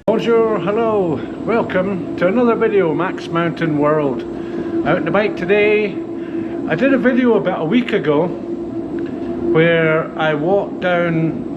Bonjour, hello, welcome to another video, Max Mountain World. Out on the bike today. I did a video about a week ago where I walked down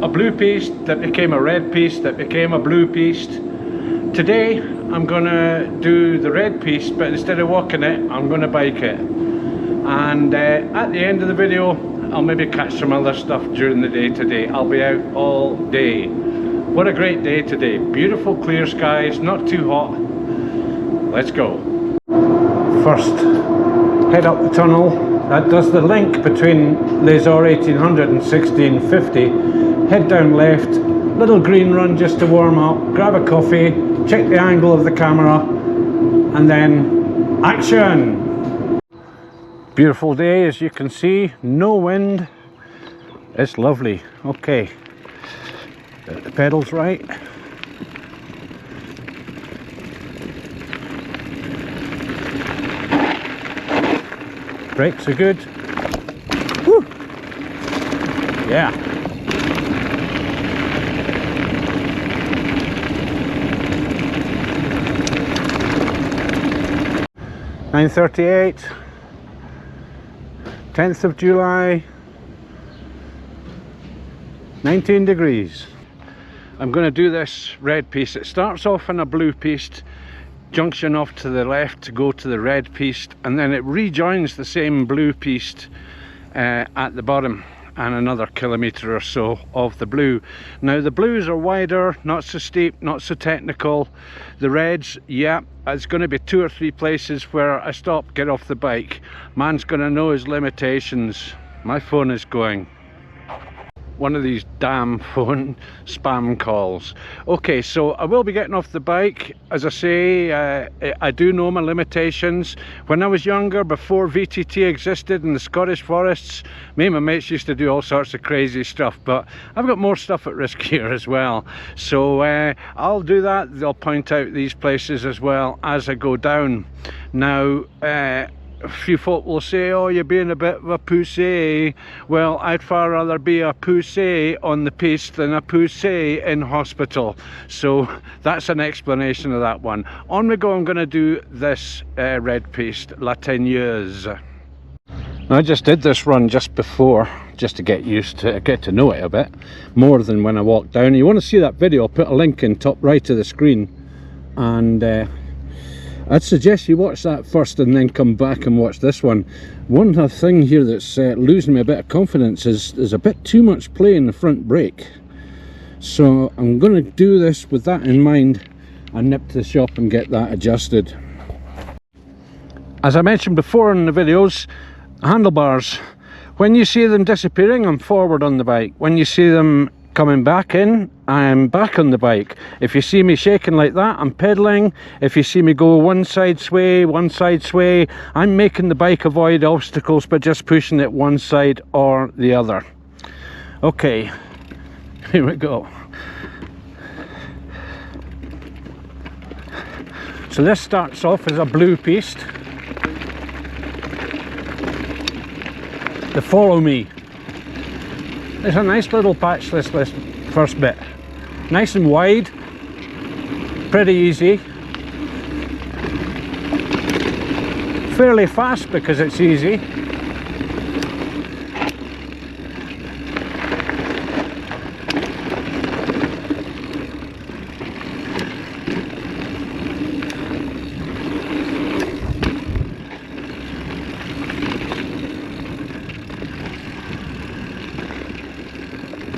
a blue piste that became a red piste that became a blue piste. Today I'm gonna do the red piste, but instead of walking it, I'm gonna bike it. And at the end of the video, I'll maybe catch some other stuff during the day today. I'll be out all day. What a great day today. Beautiful clear skies, not too hot. Let's go. First, head up the tunnel. That does the link between Les-Orres 1800 and 1650. Head down left, little green run just to warm up, grab a coffee, check the angle of the camera, and then action! Beautiful day, as you can see, no wind. It's lovely. Okay. Get the pedals right. Brakes are good. Woo! Yeah. (9:38). 10th of July. 19 degrees. I'm going to do this red piste. It starts off in a blue piste, junction off to the left to go to the red piste, and then it rejoins the same blue piste at the bottom, and another kilometre or so of the blue. Now the blues are wider, not so steep, not so technical. The reds, yeah, it's going to be 2 or 3 places where I stop, get off the bike. Man's going to know his limitations. My phone is going. One of these damn phone spam calls. Okay, so I will be getting off the bike. As I say, I do know my limitations. When I was younger, before VTT existed in the Scottish forests, me and my mates used to do all sorts of crazy stuff, but I've got more stuff at risk here as well. So I'll do that. I'll point out these places as well as I go down. Now, a few folk will say, oh, you're being a bit of a Poossay. Well, I'd far rather be a Poossay on the piste than a Poossay in hospital. So that's an explanation of that one. On we go. I'm going to do this red piste, La Teigneuse. I just did this run just before, just to get used to it, get to know it a bit more than when I walked down. You want to see that video, I'll put a link in top right of the screen, and I'd suggest you watch that first and then come back and watch this one. One thing here that's losing me a bit of confidence is there's a bit too much play in the front brake. So I'm going to do this with that in mind and nip to the shop and get that adjusted. As I mentioned before in the videos, handlebars. When you see them disappearing, I'm forward on the bike. When you see them coming back in, I'm back on the bike. If you see me shaking like that, I'm pedaling. If you see me go one side sway, I'm making the bike avoid obstacles by just pushing it one side or the other. Okay, here we go. So this starts off as a blue piste. The follow me. It's a nice little patch, this first bit. Nice and wide, pretty easy. Fairly fast because it's easy.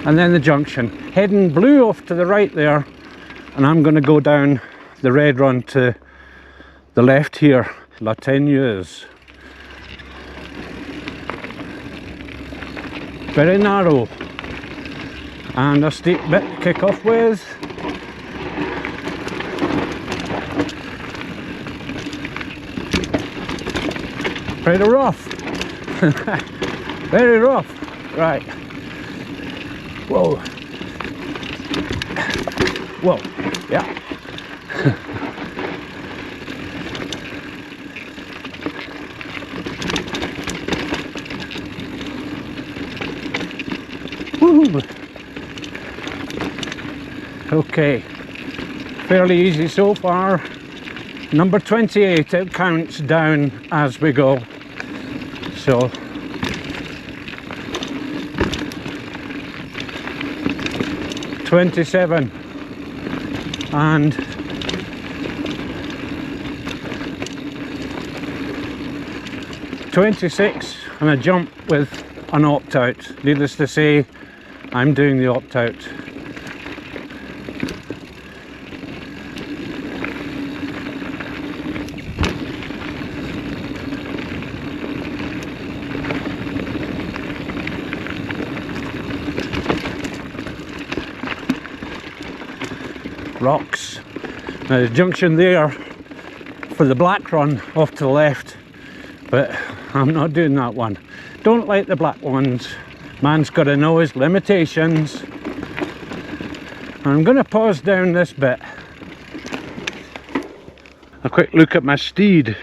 And then the junction, heading blue off to the right there, and I'm going to go down the red run to the left here, La Teigneuse. Very narrow and a steep bit to kick off with. Pretty rough. Very rough. Right. Whoa. Whoa. Yeah. Okay, fairly easy so far. Number 28, it counts down as we go. So 27 and 26 and a jump with an opt-out. Needless to say, I'm doing the opt-out. Rocks. Now the junction there for the black run off to the left, but I'm not doing that one. Don't like the black ones. Man's got to know his limitations. I'm going to pause down this bit. A quick look at my steed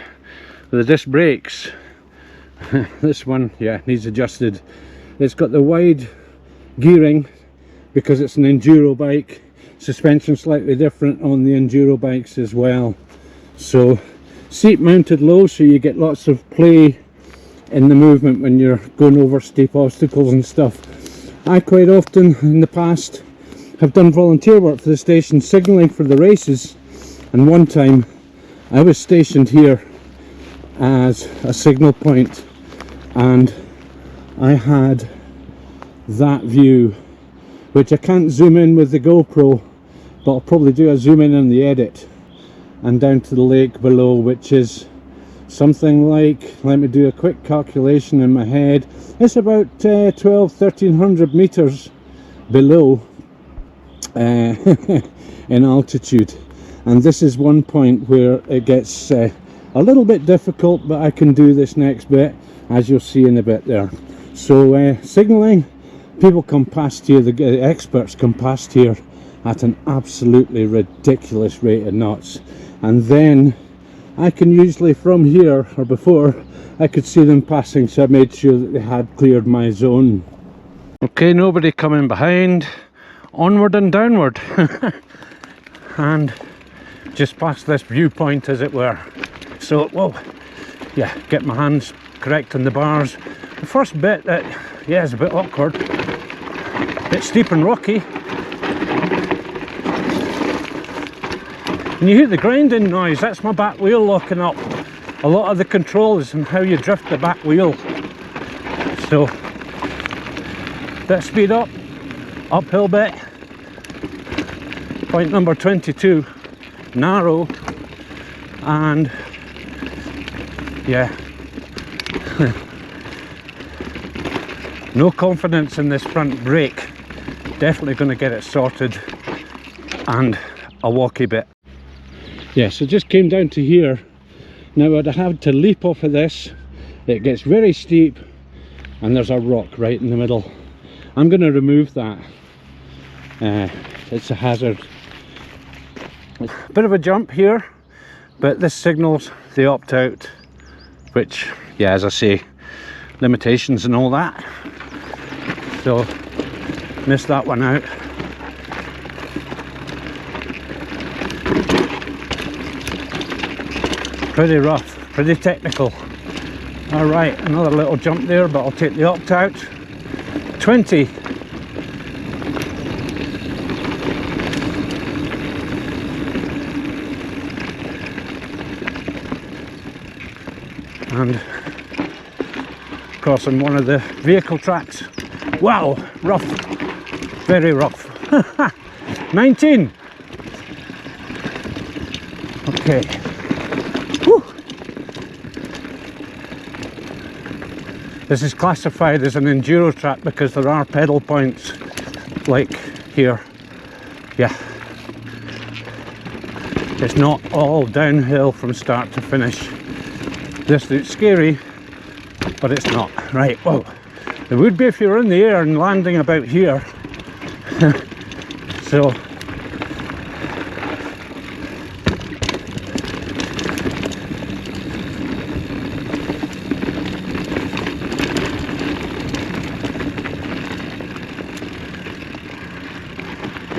with the disc brakes. This one, yeah, needs adjusted. It's got the wide gearing because it's an enduro bike. Suspension slightly different on the enduro bikes as well. So seat mounted low, so you get lots of play in the movement when you're going over steep obstacles and stuff. I quite often in the past have done volunteer work for the station signalling for the races, and one time I was stationed here as a signal point and I had that view, which I can't zoom in with the GoPro, but I'll probably do a zoom in the edit, and down to the lake below, which is something like, let me do a quick calculation in my head, it's about 1300 meters below in altitude. And this is one point where it gets a little bit difficult, but I can do this next bit, as you'll see in a bit there. So signalling, people come past here, the experts come past here at an absolutely ridiculous rate of knots, and then I can usually from here, or before, I could see them passing, so I made sure that they had cleared my zone. Okay, nobody coming behind. Onward and downward. And just past this viewpoint, as it were. So, whoa, yeah, get my hands correct on the bars. The first bit that, yeah, is a bit awkward. A bit steep and rocky. And you hear the grinding noise, that's my back wheel locking up. A lot of the controls and how you drift the back wheel. So, bit of speed up, uphill bit. Point number 22, narrow, and yeah, no confidence in this front brake. Definitely going to get it sorted, and a walkie bit. Yeah, so just came down to here. Now I'd have had to leap off of this. It gets very steep and there's a rock right in the middle. I'm going to remove that. It's a hazard. Bit of a jump here, but this signals the opt-out, which, yeah, as I say, limitations and all that. So, missed that one out. Pretty rough, pretty technical. Alright, another little jump there, but I'll take the opt-out. 20. And crossing one of the vehicle tracks. Wow, rough, very rough. 19. Okay. Whew. This is classified as an enduro track because there are pedal points like here. Yeah. It's not all downhill from start to finish. This looks scary, but it's not. Right, whoa. It would be if you were in the air and landing about here. So,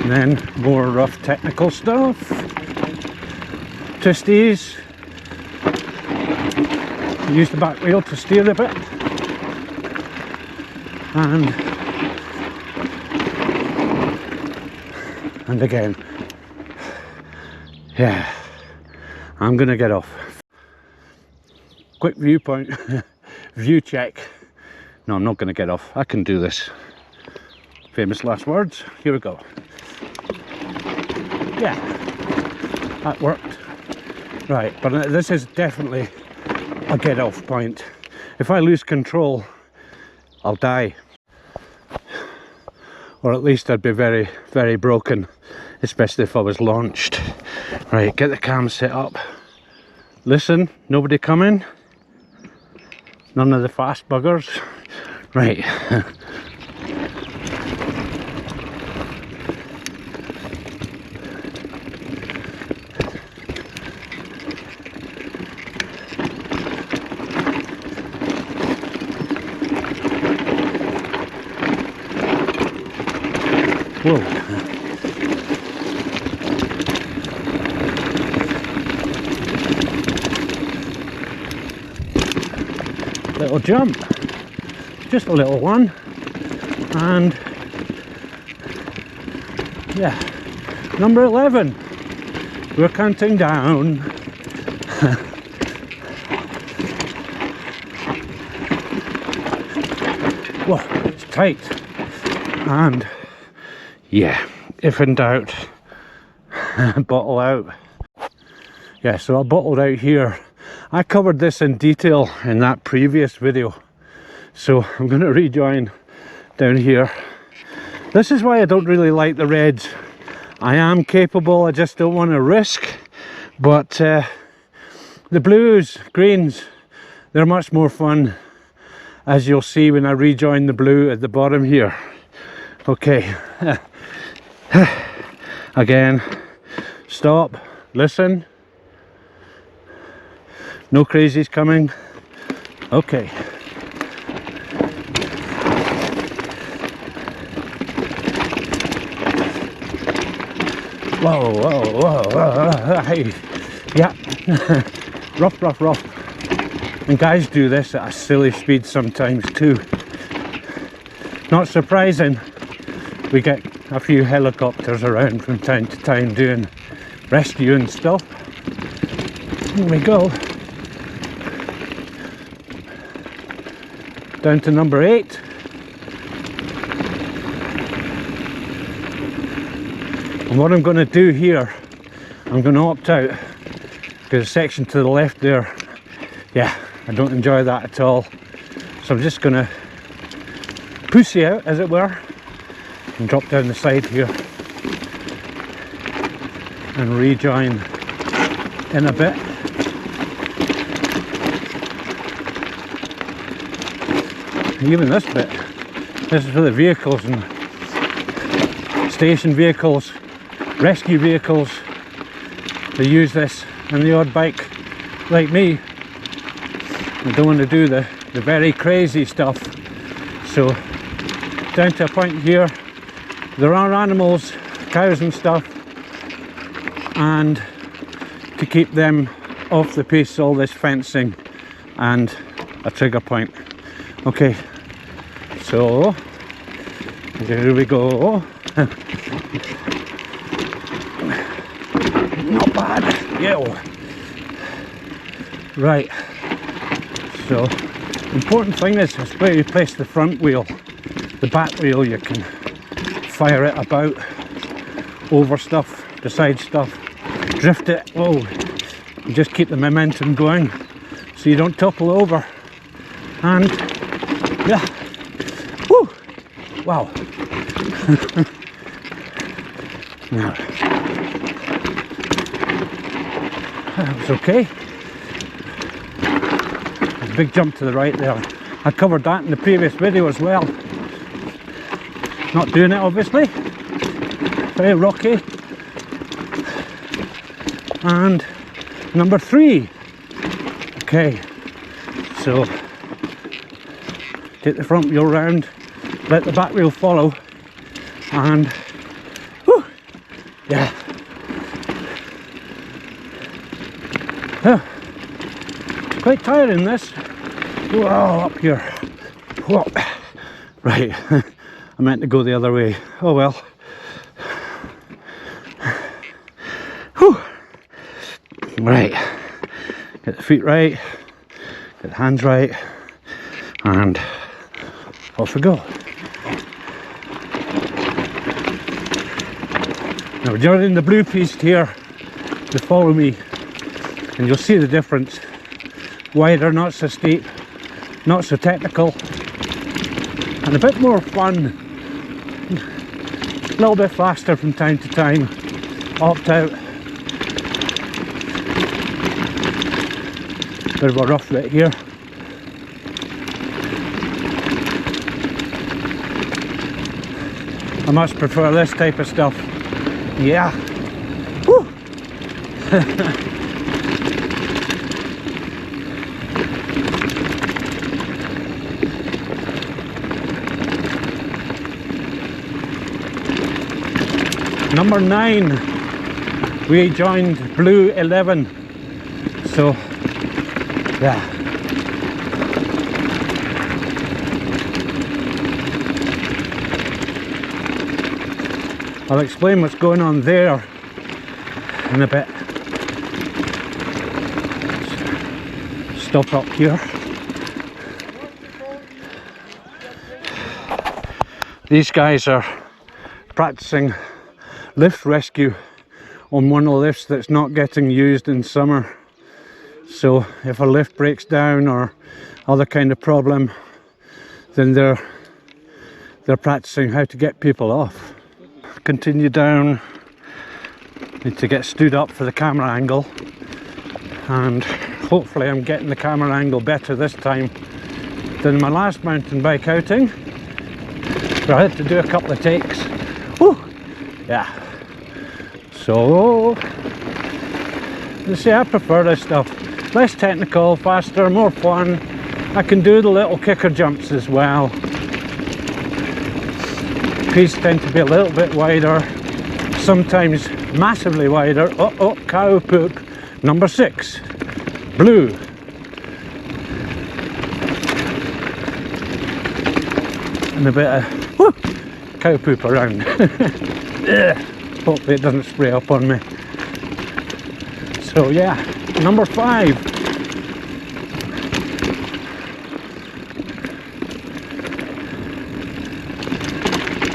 And then more rough technical stuff. Twisties. Use the back wheel to steer a bit. And again. Yeah, I'm gonna get off. Quick viewpoint, view check. No, I'm not gonna get off. I can do this. Famous last words. Here we go. Yeah, that worked. Right, but this is definitely a get off point. If I lose control, I'll die. Or at least I'd be very, very broken, especially if I was launched. Right, get the cam set up. Listen, nobody coming. None of the fast buggers. Right. Whoa. Little jump, just a little one, and yeah, number 11. We're counting down. Whoa, it's tight, and yeah, if in doubt, bottle out. Yeah, so I bottled out here. I covered this in detail in that previous video, so I'm going to rejoin down here. This is why I don't really like the reds. I am capable, I just don't want to risk, but the blues, greens, they're much more fun, as you'll see when I rejoin the blue at the bottom here. Okay. Again, stop, listen. No crazies coming. Okay. Whoa, whoa, whoa, whoa. Hey. Yeah. Rough, rough, rough. And guys do this at a silly speed sometimes too. Not surprising. We get a few helicopters around from time to time doing rescue and stuff. Here we go. Down to number 8. And what I'm going to do here, I'm going to opt out, because the section to the left there, yeah, I don't enjoy that at all. So I'm just going to Poossay out, as it were, and drop down the side here and rejoin in a bit. Even this bit, this is for the vehicles and station vehicles, rescue vehicles. They use this, and the odd bike like me, I don't want to do the very crazy stuff. So down to a point here, there are animals, cows and stuff, and to keep them off the piste, all this fencing and a trigger point. Okay, so here we go. Not bad. Yeah. Right. So important thing is where you place the front wheel. The back wheel, you can fire it about over stuff, beside stuff, drift it. Whoa! And just keep the momentum going so you don't topple over. And yeah. Woo! Wow. Now, that was okay. There's a big jump to the right there. I covered that in the previous video as well. Not doing it, obviously. Very rocky. And number 3. Okay, so take the front wheel round, let the back wheel follow, and whew, Yeah. Oh, quite tiring this. Whoa, up here. Whoa. Right, I meant to go the other way. Oh well. Whew. Right, get the feet right, get the hands right, and off we go. Now during the blue piste here, just follow me and you'll see the difference. Wider, not so steep, not so technical, and a bit more fun. A little bit faster from time to time. Opt out. Bit of a rough bit here. I much prefer this type of stuff. Yeah. Woo. Number 9, we joined Blue 11, so yeah. I'll explain what's going on there in a bit. Stop up here. These guys are practicing lift rescue on one of the lifts that's not getting used in summer. So if a lift breaks down or other kind of problem, then they're practicing how to get people off. Continue down. Need to get stood up for the camera angle, and hopefully I'm getting the camera angle better this time than my last mountain bike outing, where I had to do a couple of takes. Woo! Yeah. So you see, I prefer this stuff. Less technical, faster, more fun. I can do the little kicker jumps as well. Pistes tend to be a little bit wider, sometimes massively wider. Oh, cow poop. Number 6, blue. And a bit of whoo, cow poop around. Hopefully it doesn't spray up on me. So yeah, number 5.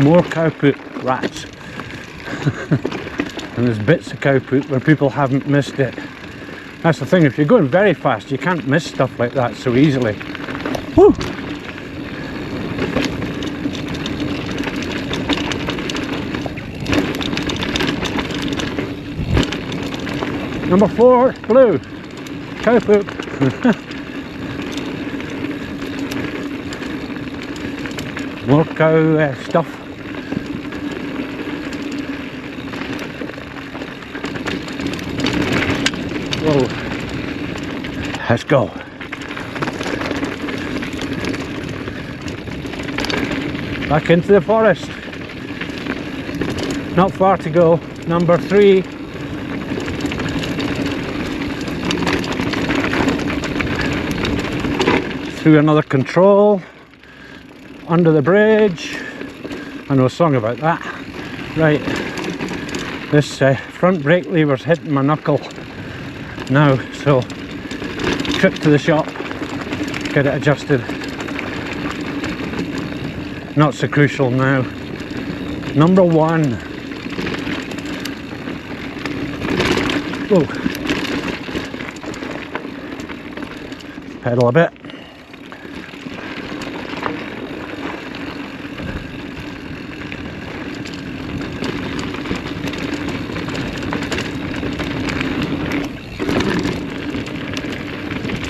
More cow poop, rats. And there's bits of cow poop where people haven't missed it. That's the thing, if you're going very fast you can't miss stuff like that so easily. Woo! Number 4, blue. Cow poop. More cow stuff. Whoa. Let's go. Back into the forest. Not far to go. Number 3. Through another control, under the bridge. I know a song about that. Right, this front brake lever's hitting my knuckle now, so trip to the shop, get it adjusted. Not so crucial now. Number 1. Whoa. Pedal a bit.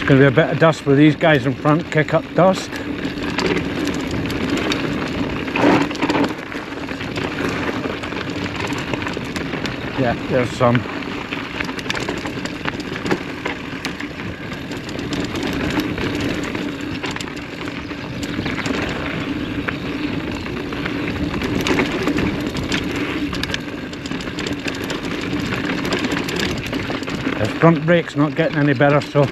Going to be a bit of dust with these guys in front, kick up dust. Yeah, there's some. front brake's not getting any better, so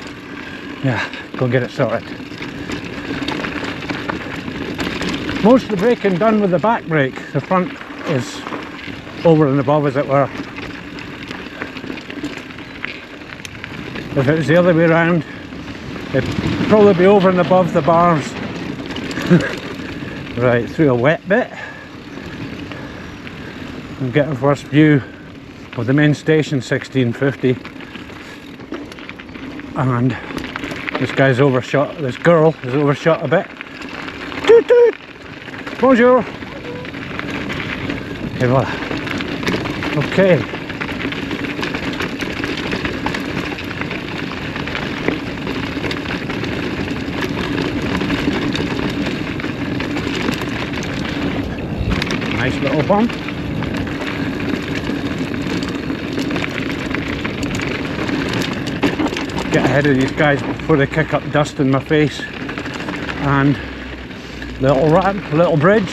yeah, go get it sorted. Most of the braking done with the back brake. The front is over and above, as it were. If it was the other way around, it'd probably be over and above the bars. Right, through a wet bit. I'm getting first view of the main station, 1650. And this guy's overshot, this girl is overshot a bit. Toot toot! Bonjour! Et voilà. Okay. Nice little bump. Get ahead of these guys before they kick up dust in my face. And little ramp, little bridge.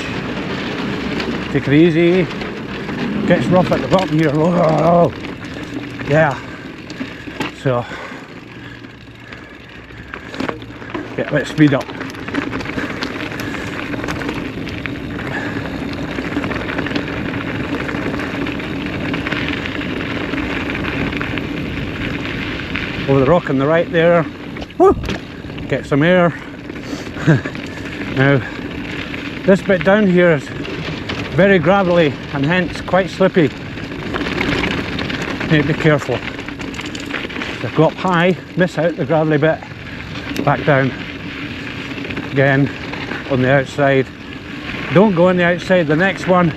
Take it easy. Gets rough at the bottom here. Oh, yeah. So get a bit of speed up. Over the rock on the right there. Woo! Get some air. Now, this bit down here is very gravelly and hence quite slippy. Need to be careful. So go up high, miss out the gravelly bit, back down again on the outside. Don't go on the outside the next one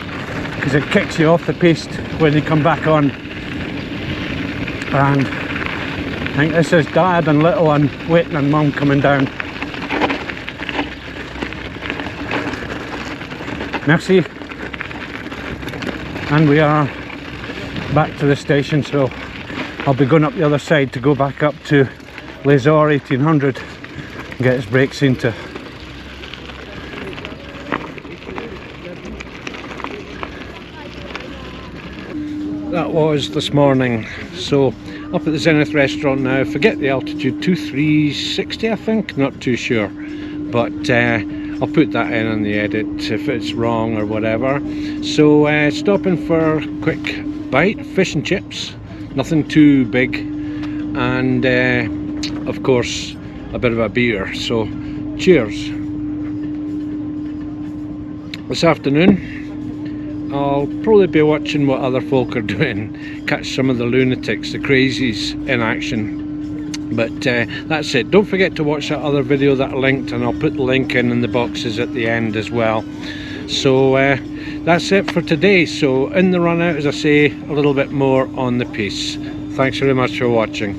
because it kicks you off the piste when you come back on. And I think this is Dad and little one waiting on Mum coming down. Merci. And we are back to the station, so I'll be going up the other side to go back up to Les-Orres 1800 and get his brakes into. That was this morning. So up at the Zenith restaurant now. Forget the altitude, 2360 I think, not too sure, but I'll put that in on the edit if it's wrong or whatever. So stopping for a quick bite, fish and chips, nothing too big, and of course a bit of a beer. So cheers. This afternoon I'll probably be watching what other folk are doing, catch some of the lunatics, the crazies in action. But that's it. Don't forget to watch that other video that I linked, and I'll put the link in the boxes at the end as well. So that's it for today. So in the run out, as I say, a little bit more on the Piste. Thanks very much for watching.